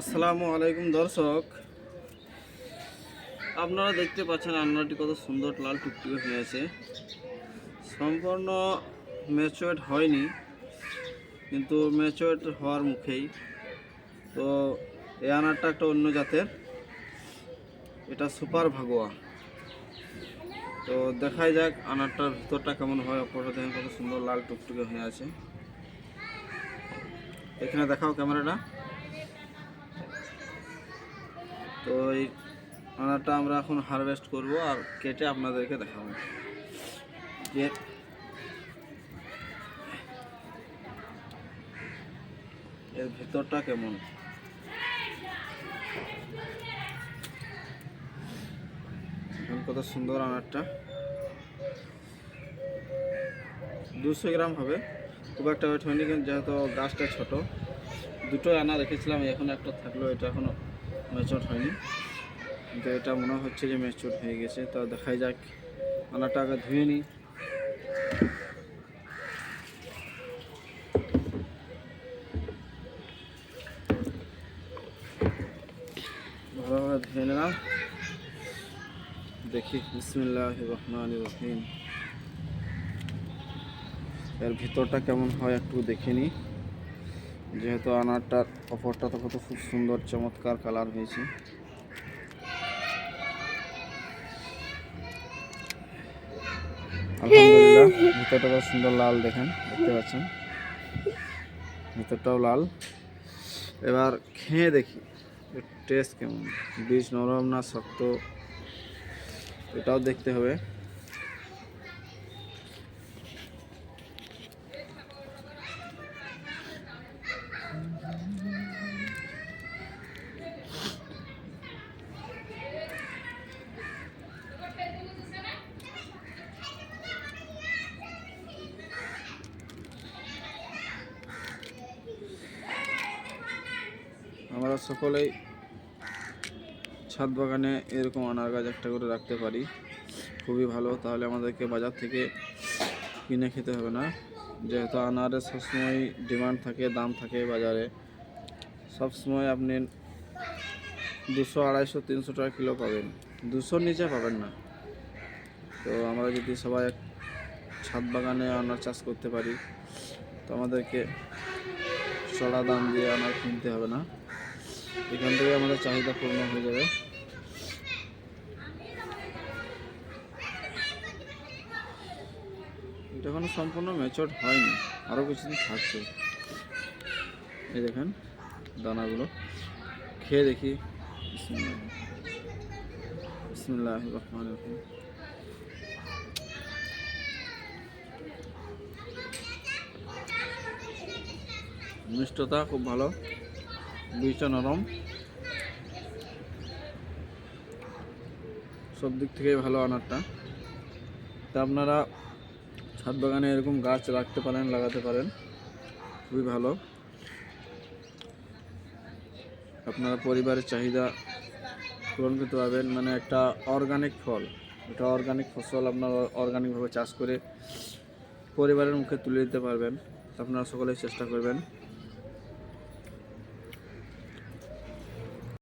আসসালামু আলাইকুম দর্শক, আপনারা দেখতে পাচ্ছেন আন্নাটি কত সুন্দর লাল টুকটুকে হয়েছে। সম্পূর্ণ ম্যাচুয়ার্ড হয়নি, কিন্তু ম্যাচুয়ার্ড হওয়ার মুখেই। তো এই আনারটা একটা অন্য জাতের, এটা সুপার ভাগোয়া। তো দেখাই যাক আনারটার ভিতরটা কেমন হয়। অপরটা দেখেন কত সুন্দর লাল টুকটুকে হয়ে আছে। এখানে দেখাও ক্যামেরাটা। তো এই আনারটা আমরা এখন হারভেস্ট করব আর কেটে আপনাদেরকে দেখাবো যে এর ভিতরটা কেমন। কত সুন্দর আনারটা, 200 গ্রাম হবে, খুব একটা ওয়েট হয়নি, কিন্তু যেহেতু গাছটা ছোট। দুটো আনা রেখেছিলাম, এখন একটা থাকলো, এটা এখনো ম্যাচিওর হয়নি, কিন্তু এটা মনে হচ্ছে যে ম্যাচিওর হয়ে গেছে। তো দেখাই যাক, আনারটা আগে ধুয়ে নিই। ভালোভাবে ধুয়ে নিলাম, দেখি বিসমিল্লাহির রহমানির রহিম এর ভিতরটা কেমন হয় একটু দেখে নিই। যেহেতু আনারটার অপরটা তো কত খুব সুন্দর চমৎকার কালার হয়েছে। আলহামদুলিল্লাহ, ভিতরটা কত সুন্দর লাল, দেখেন, দেখতে পাচ্ছেন ভিতরটাও লাল। এবার খেয়ে দেখি টেস্ট কেমন, বীজ নরম না শক্ত, এটাও দেখতে হবে। আমরা সকলেই ছাদ বাগানে এরকম আনার গাছ একটা করে রাখতে পারি, খুবই ভালো। তাহলে আমাদেরকে বাজার থেকে কিনে খেতে হবে না। যেহেতু আনারের সবসময় ডিমান্ড থাকে, দাম থাকে বাজারে, সবসময় আপনি 200, 250, 300 টাকা কিলো পাবেন, 200-র নিচে পাবেন না। তো আমরা যদি সবাই ছাদ বাগানে আনার চাষ করতে পারি, তো আমাদেরকে চড়া দাম দিয়ে আনার কিনতে হবে না, এখান থেকে আমাদের চাহিদা পূর্ণ হয়ে যাবে। এটা এখনো সম্পূর্ণ ম্যাচিওর হয়নি, আরও কিছুদিন থাকছে। এই দেখেন দানাগুলো, খেয়ে দেখি। বিসমিল্লাহির রহমানির রহিম। মিষ্টতা খুব ভালো, বীজটা নরম, সব দিক থেকেই ভালো আনারটা। তা আপনারা ছাদ বাগানে এরকম গাছ রাখতে পারেন, লাগাতে পারেন, খুবই ভালো। আপনারা পরিবারের চাহিদা পূরণ করতে পারবেন। মানে একটা অর্গানিক ফল, এটা অর্গানিক ফসল, আপনারা অর্গানিকভাবে চাষ করে পরিবারের মুখে তুলে দিতে পারবেন। আপনারা সকলেই চেষ্টা করবেন।